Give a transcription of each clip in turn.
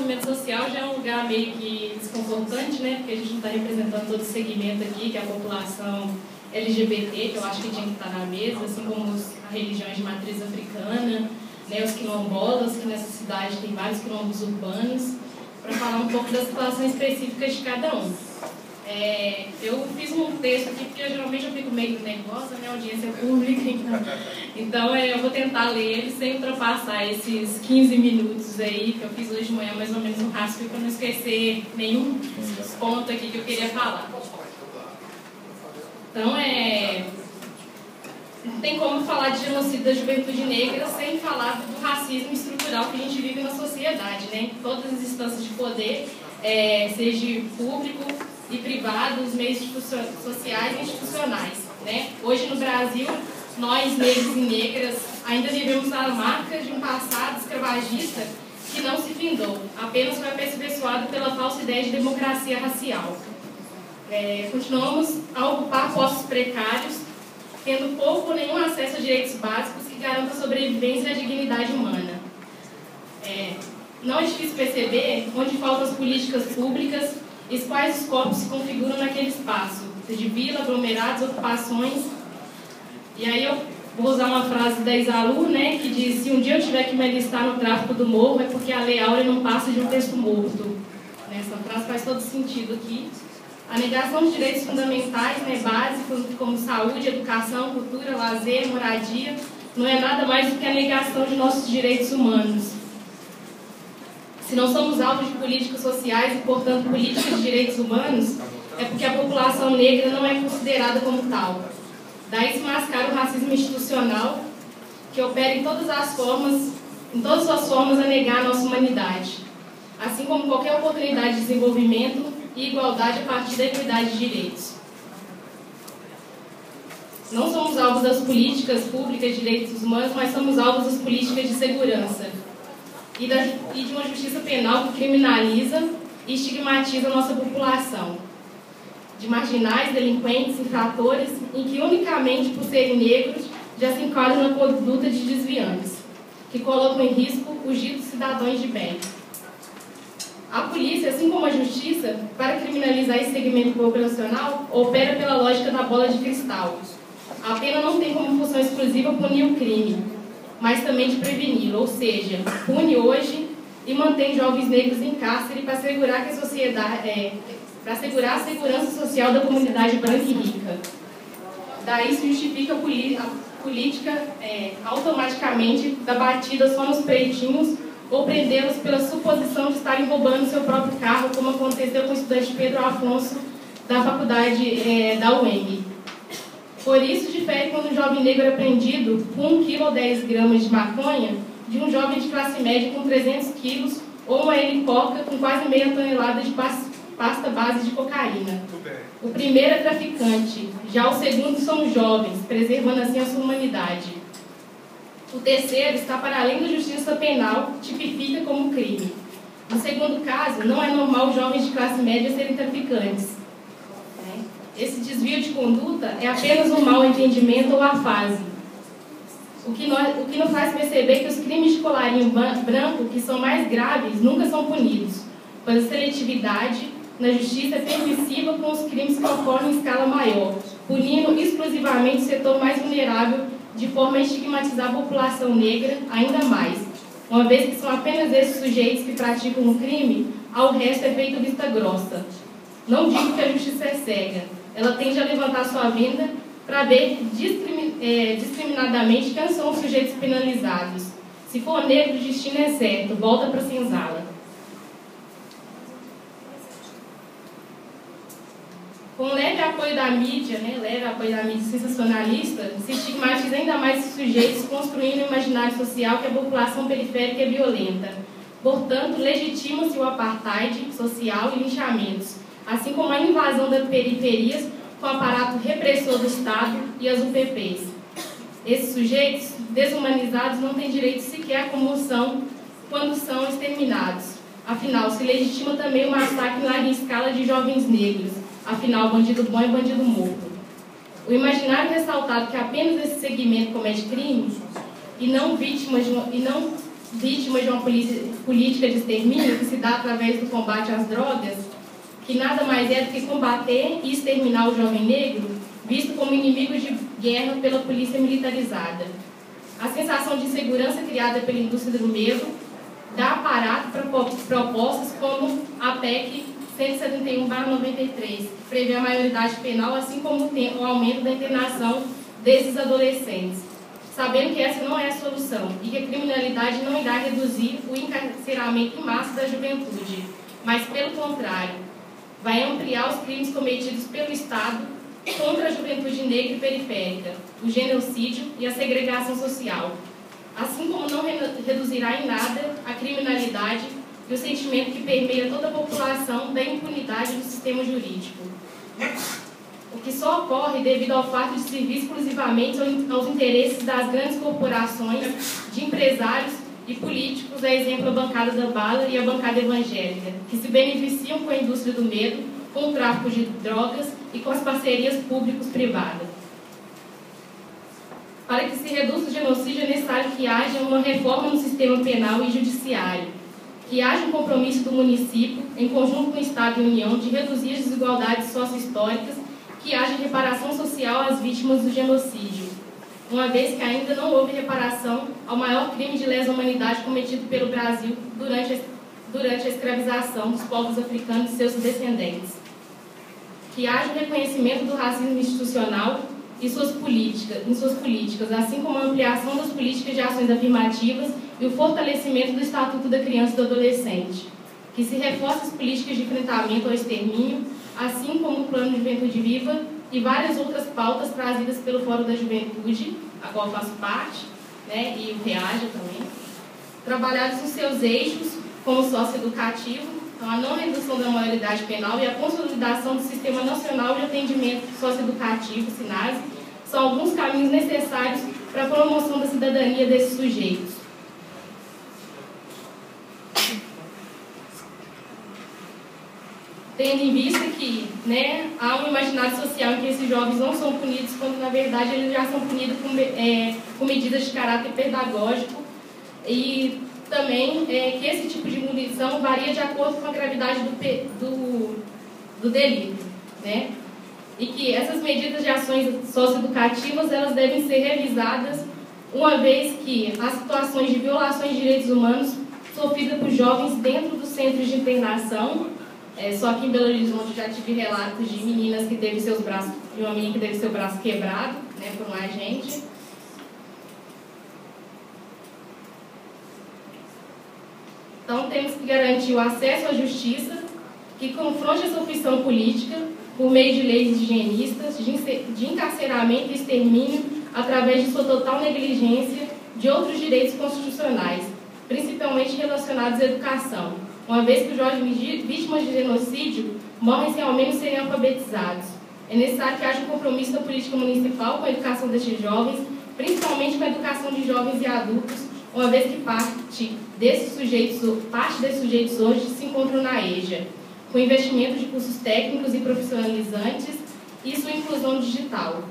distanciamento social já é um lugar meio que desconfortante, né? Porque a gente não está representando todo o segmento aqui, que é a população LGBT, que eu acho que tinha que estar na mesa, assim como a religião de matriz africana, né? Os quilombolas, que nessa cidade tem vários quilombos urbanos, para falar um pouco da situação específica de cada um. Eu fiz um texto aqui, porque geralmente eu fico meio nervosa, né? Audiência pública, então eu vou tentar ler ele sem ultrapassar esses 15 minutos aí, que eu fiz hoje de manhã, mais ou menos um rascunho, para não esquecer nenhum ponto aqui que eu queria falar. Então, não tem como falar de genocídio da juventude negra sem falar do racismo estrutural que a gente vive na sociedade, né? Todas as instâncias de poder, seja público e privado, os meios sociais e institucionais, né? Hoje no Brasil, nós, negros e negras, ainda vivemos a marca de um passado escravagista que não se findou, apenas foi aperfeiçoado pela falsa ideia de democracia racial. Continuamos a ocupar postos precários, tendo pouco ou nenhum acesso a direitos básicos que garantam a sobrevivência e a dignidade humana. Não é difícil perceber onde faltam as políticas públicas e quais os corpos se configuram naquele espaço, seja de vila, aglomerados, ocupações. E aí eu vou usar uma frase da Isalu, né, que diz: se um dia eu tiver que me alistar no tráfico do morro, é porque a Lei Áurea não passa de um texto morto. Essa frase faz todo sentido aqui. A negação de direitos fundamentais, né, básicos, como saúde, educação, cultura, lazer, moradia, não é nada mais do que a negação de nossos direitos humanos. Se não somos alvos de políticas sociais e, portanto, políticas de direitos humanos, é porque a população negra não é considerada como tal. Daí se mascara o racismo institucional, que opera em todas as formas, em todas suas formas, a negar a nossa humanidade, assim como qualquer oportunidade de desenvolvimento e igualdade a partir da equidade de direitos. Não somos alvos das políticas públicas de direitos humanos, mas somos alvos das políticas de segurança e de uma justiça penal que criminaliza e estigmatiza a nossa população, de marginais, delinquentes, infratores, em que unicamente por serem negros já se enquadram na conduta de desviantes, que colocam em risco os ditos cidadãos de bem. A polícia, assim como a justiça, para criminalizar esse segmento populacional, opera pela lógica da bola de cristal. A pena não tem como função exclusiva punir o crime, mas também de preveni-lo, ou seja, pune hoje e mantém jovens negros em cárcere para assegurar que a sociedade, para assegurar a segurança social da comunidade branca e rica. Daí se justifica a política automaticamente da batida só nos peitinhos ou prendê-los pela suposição de estarem roubando seu próprio carro, como aconteceu com o estudante Pedro Afonso da faculdade da UEM. Por isso, difere quando um jovem negro é apreendido com 1 quilo ou 10 gramas de maconha de um jovem de classe média com 300 quilos ou uma helicoca com quase meia tonelada de pasta base de cocaína. O primeiro é traficante, já o segundo são jovens, preservando assim a sua humanidade. O terceiro está para além da justiça penal, tipifica como crime. No segundo caso, não é normal os jovens de classe média serem traficantes. Esse desvio de conduta é apenas um mau entendimento ou afase. O que nos faz perceber que os crimes de colarinho branco, que são mais graves, nunca são punidos, pois a seletividade na justiça é permissiva com os crimes que ocorrem em escala maior, punindo exclusivamente o setor mais vulnerável, de forma a estigmatizar a população negra ainda mais, uma vez que são apenas esses sujeitos que praticam o crime, ao resto é feito vista grossa. Não digo que a justiça é cega, ela tende a levantar sua venda para ver discriminadamente quem são os sujeitos penalizados. Se for negro, o destino é certo, volta para a senzala. Com leve apoio da mídia, sensacionalista, se estigmatiza ainda mais esses sujeitos, construindo um imaginário social que a população periférica é violenta. Portanto, legitima-se o apartheid social e linchamentos, assim como a invasão das periferias com o aparato repressor do Estado e as UPPs. Esses sujeitos desumanizados não têm direito sequer à comoção quando são exterminados. Afinal, se legitima também o massacre em larga escala de jovens negros. Afinal, bandido bom é bandido morto. O imaginário ressaltado que apenas esse segmento comete crimes e não vítimas de uma política de extermínio que se dá através do combate às drogas, que nada mais é do que combater e exterminar o jovem negro, visto como inimigo de guerra pela polícia militarizada. A sensação de insegurança criada pela indústria do medo dá aparato para propostas como a PEC 171/93, que prevê a maioridade penal, assim como o aumento da internação desses adolescentes, sabendo que essa não é a solução e que a criminalidade não irá reduzir o encarceramento em massa da juventude, mas, pelo contrário, vai ampliar os crimes cometidos pelo Estado contra a juventude negra e periférica, o genocídio e a segregação social, assim como não reduzirá em nada a criminalidade e o sentimento que permeia toda a população da impunidade do sistema jurídico. O que só ocorre devido ao fato de servir exclusivamente aos interesses das grandes corporações, de empresários e políticos, a exemplo a bancada da bala e a bancada evangélica, que se beneficiam com a indústria do medo, com o tráfico de drogas e com as parcerias públicos-privadas. Para que se reduza o genocídio, é necessário que haja uma reforma no sistema penal e judiciário, que haja um compromisso do município, em conjunto com o Estado e a União, de reduzir as desigualdades socio-históricas, que haja reparação social às vítimas do genocídio, uma vez que ainda não houve reparação ao maior crime de lesa humanidade cometido pelo Brasil durante a escravização dos povos africanos e seus descendentes. Que haja o reconhecimento do racismo institucional em suas políticas, assim como a ampliação das políticas de ações afirmativas e o fortalecimento do Estatuto da Criança e do Adolescente. Que se reforce as políticas de enfrentamento ao extermínio, assim como o Plano de Juventude Viva e várias outras pautas trazidas pelo Fórum da Juventude, a qual eu faço parte, né, e o REAJA também, trabalhados nos seus eixos como socioeducativo, então a não redução da maioridade penal e a consolidação do Sistema Nacional de Atendimento Socioeducativo, SINASE, são alguns caminhos necessários para a promoção da cidadania desses sujeitos. Tendo em vista que, né, há um imaginário social em que esses jovens não são punidos, quando na verdade eles já são punidos com medidas de caráter pedagógico, e também que esse tipo de punição varia de acordo com a gravidade do delito, né? E que essas medidas de ações socioeducativas elas devem ser revisadas uma vez que as situações de violações de direitos humanos sofridas por jovens dentro dos centros de internação, só que em Belo Horizonte já tive relatos de meninas que teve seus braços, de uma menina que teve seu braço quebrado, né, por um agente. Então, temos que garantir o acesso à justiça, que confronte essa opção política por meio de leis higienistas, de encarceramento e extermínio através de sua total negligência de outros direitos constitucionais, principalmente relacionados à educação, uma vez que os jovens vítimas de genocídio morrem sem ao menos serem alfabetizados. É necessário que haja um compromisso da política municipal com a educação destes jovens, principalmente com a educação de jovens e adultos, uma vez que parte desses sujeitos hoje se encontram na EJA, com investimento de cursos técnicos e profissionalizantes e sua inclusão digital,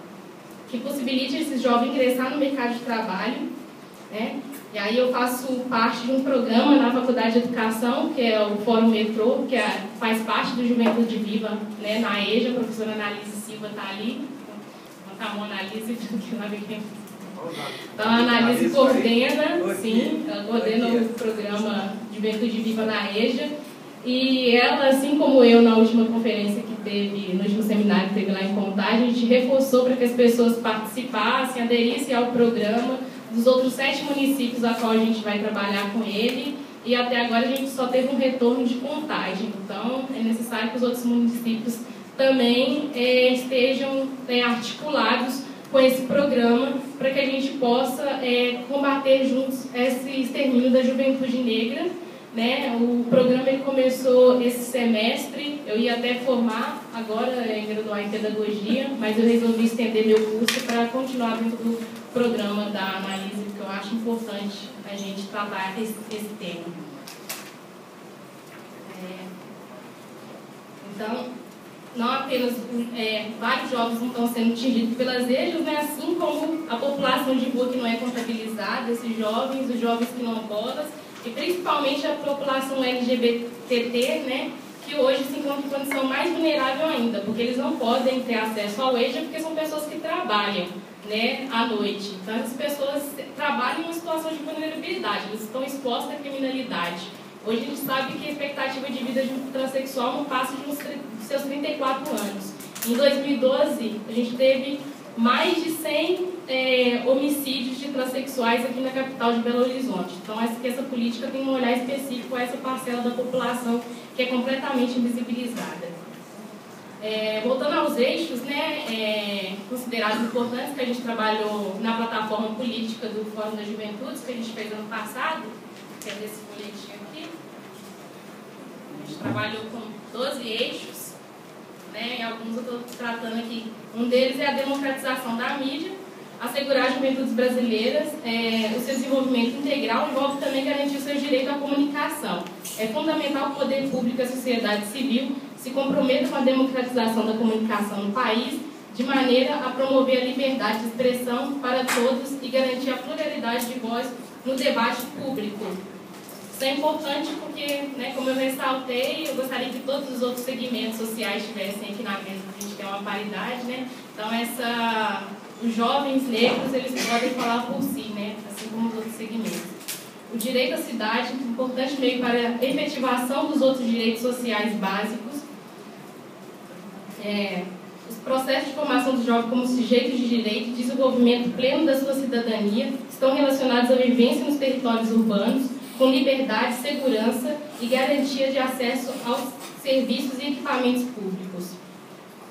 que possibilite esses jovens ingressar no mercado de trabalho, né? E aí eu faço parte de um programa na Faculdade de Educação, que é o Fórum Metrô, que faz parte do Juventude Viva, né, na EJA. A professora Analise Silva está ali. Não está a Analise, porque não é quem. Então, a Analise coordena, sim, ela coordena o programa Juventude Viva na EJA. E ela, assim como eu, na última conferência que teve, no último seminário que teve lá em Contagem, a gente reforçou para que as pessoas participassem, aderissem ao programa dos outros 7 municípios a qual a gente vai trabalhar com ele. E até agora a gente só teve um retorno de Contagem. Então, é necessário que os outros municípios também estejam articulados com esse programa, para que a gente possa combater juntos esse extermínio da juventude negra, né? O programa ele começou esse semestre, eu ia até formar agora, graduar em pedagogia, mas eu resolvi estender meu curso para continuar dentro do programa da Analise, porque eu acho importante a gente tratar esse tema. Então, não apenas vários jovens não estão sendo atingidos pelas EJAs, né, assim como a população de rua que não é contabilizada, esses jovens, os jovens quilombolas, e principalmente a população LGBT, né, que hoje se encontra em condição mais vulnerável ainda, porque eles não podem ter acesso ao EJA porque são pessoas que trabalham, né, à noite. Então, as pessoas trabalham em uma situação de vulnerabilidade, eles estão expostas à criminalidade. Hoje a gente sabe que a expectativa de vida de um transexual não passa de seus 34 anos. Em 2012, a gente teve mais de 100 homicídios de transexuais aqui na capital de Belo Horizonte. Então, essa política tem um olhar específico a essa parcela da população que é completamente invisibilizada. Voltando aos eixos, né, considerados importantes, que a gente trabalhou na plataforma política do Fórum das Juventudes, que a gente fez ano passado, que é desse folhetinho aqui. A gente trabalhou com 12 eixos, né, e alguns eu estou tratando aqui. Um deles é a democratização da mídia, assegurar às juventudes brasileiras o seu desenvolvimento integral, envolve também garantir o seu direito à comunicação. É fundamental que o poder público e a sociedade civil se comprometam com a democratização da comunicação no país, de maneira a promover a liberdade de expressão para todos e garantir a pluralidade de voz no debate público. Isso é importante porque, né, como eu ressaltei, eu gostaria que todos os outros segmentos sociais estivessem aqui na mesa, para a gente ter uma paridade, né? Então, os jovens negros, eles podem falar por si, né? Assim como os outros segmentos. O direito à cidade, importante meio para a efetivação dos outros direitos sociais básicos. Os processos de formação do jovem como sujeitos de direito e desenvolvimento pleno da sua cidadania estão relacionados à vivência nos territórios urbanos, com liberdade, segurança e garantia de acesso aos serviços e equipamentos públicos.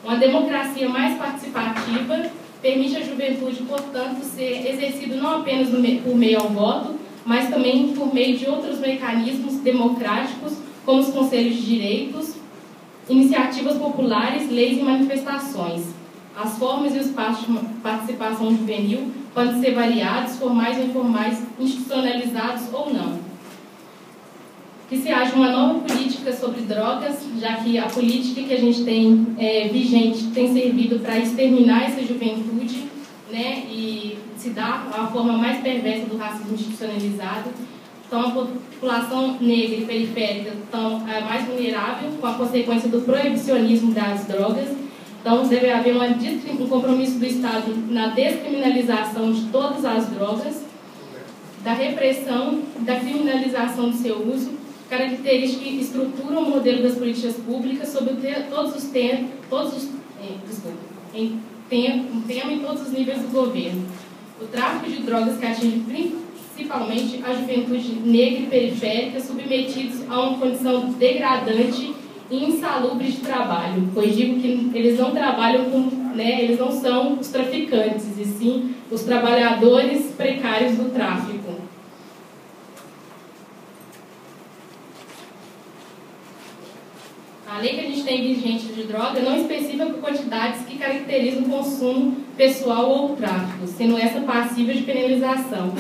Uma democracia mais participativa permite à juventude, portanto, ser exercido não apenas por meio ao voto, mas também por meio de outros mecanismos democráticos, como os conselhos de direitos, iniciativas populares, leis e manifestações. As formas e os espaços de participação juvenil podem ser variados, formais ou informais, institucionalizados ou não. Que se haja uma nova política sobre drogas, já que a política que a gente tem vigente tem servido para exterminar essa juventude, né, e se dar a forma mais perversa do racismo institucionalizado. Então, a população negra e periférica é mais vulnerável com a consequência do proibicionismo das drogas. Então, deve haver um compromisso do Estado na descriminalização de todas as drogas, da repressão, da criminalização do seu uso, características que estruturam o modelo das políticas públicas sobre todos os temas em todos os níveis do governo. O tráfico de drogas que atinge principalmente a juventude negra e periférica, submetidos a uma condição degradante e insalubre de trabalho, pois digo que eles não trabalham eles não são os traficantes, e sim os trabalhadores precários do tráfico. A lei que a gente tem vigente de droga não especifica quantidades que caracterizam o consumo pessoal ou o tráfico, sendo essa passível de penalização.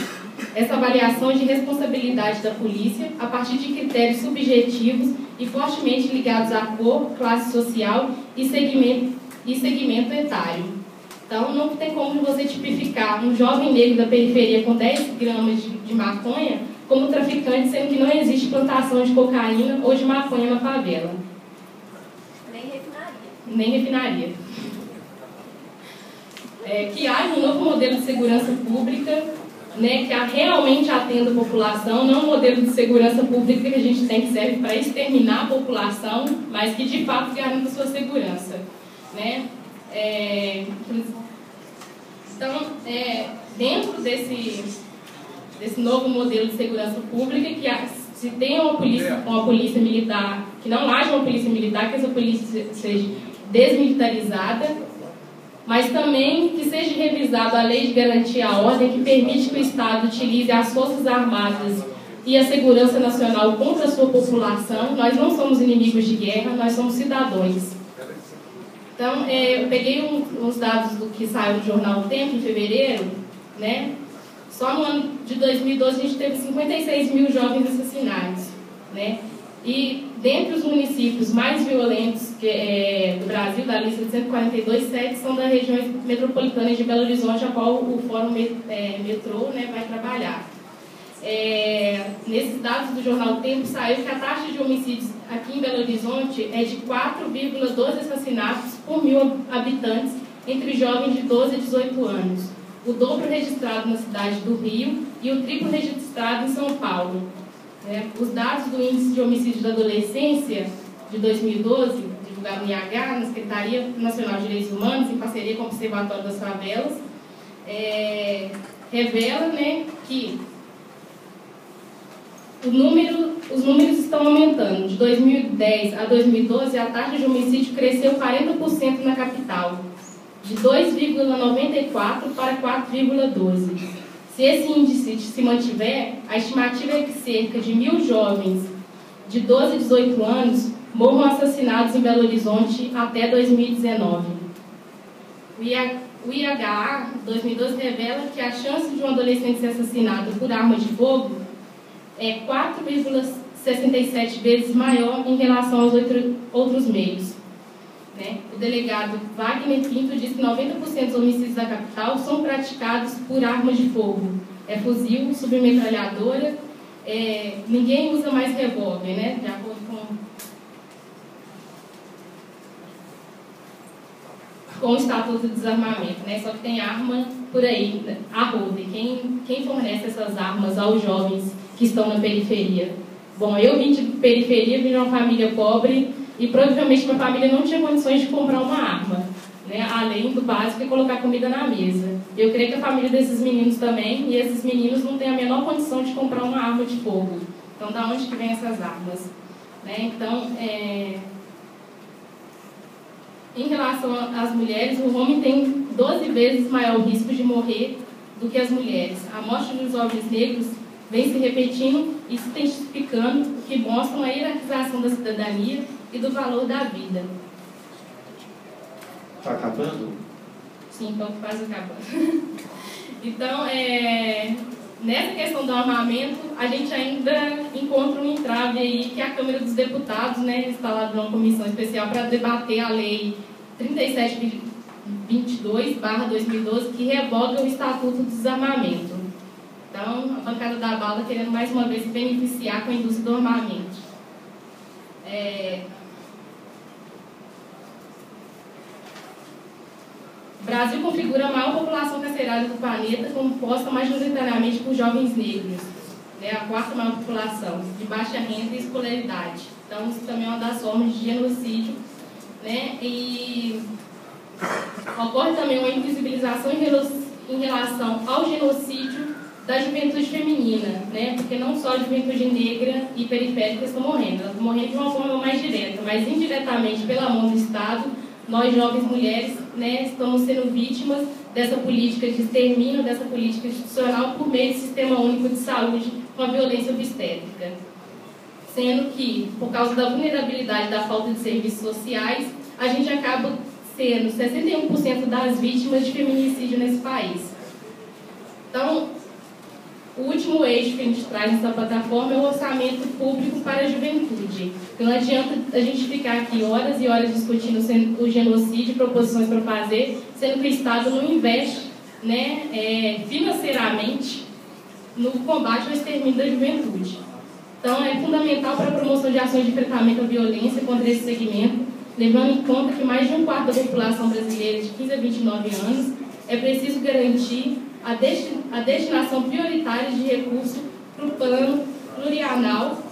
Essa avaliação é de responsabilidade da polícia a partir de critérios subjetivos e fortemente ligados à cor, classe social e segmento etário. Então, não tem como você tipificar um jovem negro da periferia com 10 gramas de maconha como traficante, sendo que não existe plantação de cocaína ou de maconha na favela. Nem refinaria. Que haja um novo modelo de segurança pública, né, que realmente atenda a população, não um modelo de segurança pública que a gente tem que serve para exterminar a população, mas que de fato garanta a sua segurança. Né? Então, dentro desse novo modelo de segurança pública, que se tem uma polícia militar, que não haja uma polícia militar, que essa polícia seja desmilitarizada, mas também que seja revisada a lei de garantia à ordem, que permite que o Estado utilize as Forças Armadas e a segurança nacional contra a sua população. Nós não somos inimigos de guerra, nós somos cidadãos. Então, eu peguei uns dados do que saiu no jornal O Tempo, em fevereiro, né? Só no ano de 2012 a gente teve 56 mil jovens assassinados, né? E dentre os municípios mais violentos do Brasil, da lista de 142, 7 são da região metropolitana de Belo Horizonte, a qual o Fórum Metrô, né, vai trabalhar. Nesses dados do jornal Tempo saiu que a taxa de homicídios aqui em Belo Horizonte é de 4,12 assassinatos por 1.000 habitantes entre jovens de 12 a 18 anos, o dobro registrado na cidade do Rio e o triplo registrado em São Paulo. Os dados do Índice de Homicídio da Adolescência de 2012, divulgado no IH, na Secretaria Nacional de Direitos Humanos, em parceria com o Observatório das Favelas, revela, né, que os números estão aumentando. De 2010 a 2012, a taxa de homicídio cresceu 40% na capital, de 2,94 para 4,12. Se esse índice se mantiver, a estimativa é que cerca de 1.000 jovens de 12 a 18 anos morram assassinados em Belo Horizonte até 2019. O IHA 2012 revela que a chance de um adolescente ser assassinado por arma de fogo é 4,67 vezes maior em relação aos outros meios. O delegado Wagner Pinto diz que 90% dos homicídios da capital são praticados por armas de fogo. Fuzil, submetralhadora, ninguém usa mais revólver, né? De acordo com o Estatuto de Desarmamento, né? Só que tem arma por aí, a roda. Quem fornece essas armas aos jovens que estão na periferia? Bom, eu vim de periferia, vim de uma família pobre, e provavelmente minha família não tinha condições de comprar uma arma, né? Além do básico e colocar comida na mesa. Eu creio que a família desses meninos também, e esses meninos não têm a menor condição de comprar uma arma de fogo. Então, da onde que vem essas armas? Então, em relação às mulheres, o homem tem 12 vezes maior risco de morrer do que as mulheres. A morte dos jovens negros vem se repetindo e se intensificando, o que mostra uma hierarquização da cidadania e do valor da vida. Está acabando? Sim, então quase acabando. Então, nessa questão do armamento, a gente ainda encontra um entrave aí, que é a Câmara dos Deputados, né, instalada numa comissão especial para debater a Lei 3722/2012, que revoga o Estatuto do Desarmamento. Então, a bancada da bala querendo mais uma vez se beneficiar com a indústria do armamento. O Brasil configura a maior população carcerária do planeta, composta majoritariamente por jovens negros, né, a quarta maior população, de baixa renda e escolaridade. Então, isso também é uma das formas de genocídio, né, e ocorre também uma invisibilização em relação ao genocídio da juventude feminina, né, porque não só a juventude negra e periférica estão morrendo, elas estão morrendo de uma forma mais direta, mas indiretamente pela mão do Estado. Nós, jovens mulheres, né, estamos sendo vítimas dessa política de extermínio, dessa política institucional por meio do Sistema Único de Saúde com a violência obstétrica. Sendo que, por causa da vulnerabilidade da falta de serviços sociais, a gente acaba sendo 61% das vítimas de feminicídio nesse país. Então, o último eixo que a gente traz nessa plataforma é o orçamento público para a juventude. Então, não adianta a gente ficar aqui horas e horas discutindo o genocídio, proposições para fazer, sendo que o Estado não investe, né, financeiramente no combate ao extermínio da juventude. Então, é fundamental para a promoção de ações de enfrentamento à violência contra esse segmento, levando em conta que mais de um quarto da população brasileira de 15 a 29 anos é preciso garantir a destinação prioritária de recursos para o plano plurianual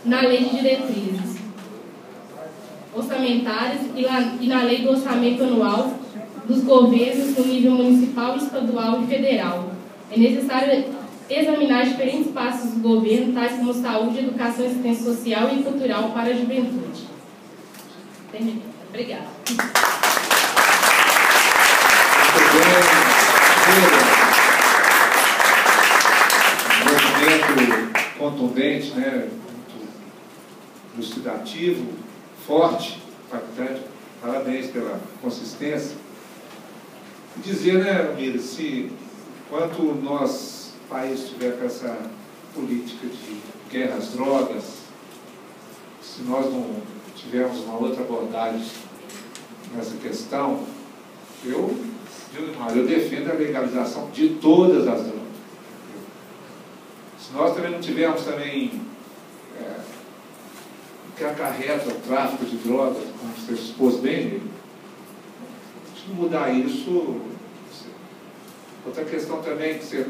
na lei de diretrizes orçamentárias e na lei do orçamento anual dos governos no nível municipal, estadual e federal. É necessário examinar diferentes passos do governo, tais como saúde, educação, assistência social e cultural para a juventude. Terminei. Obrigada. Movimento contundente, né? Muito elucidativo, forte, impactante. Parabéns pela consistência. E dizer, né, Mira, se enquanto o nosso país tiver com essa política de guerra às drogas, se nós não tivermos uma outra abordagem nessa questão, eu defendo a legalização de todas as drogas. Se nós também não tivermos também o que acarreta o tráfico de drogas, como você expôs bem, se não mudar isso. Outra questão também que você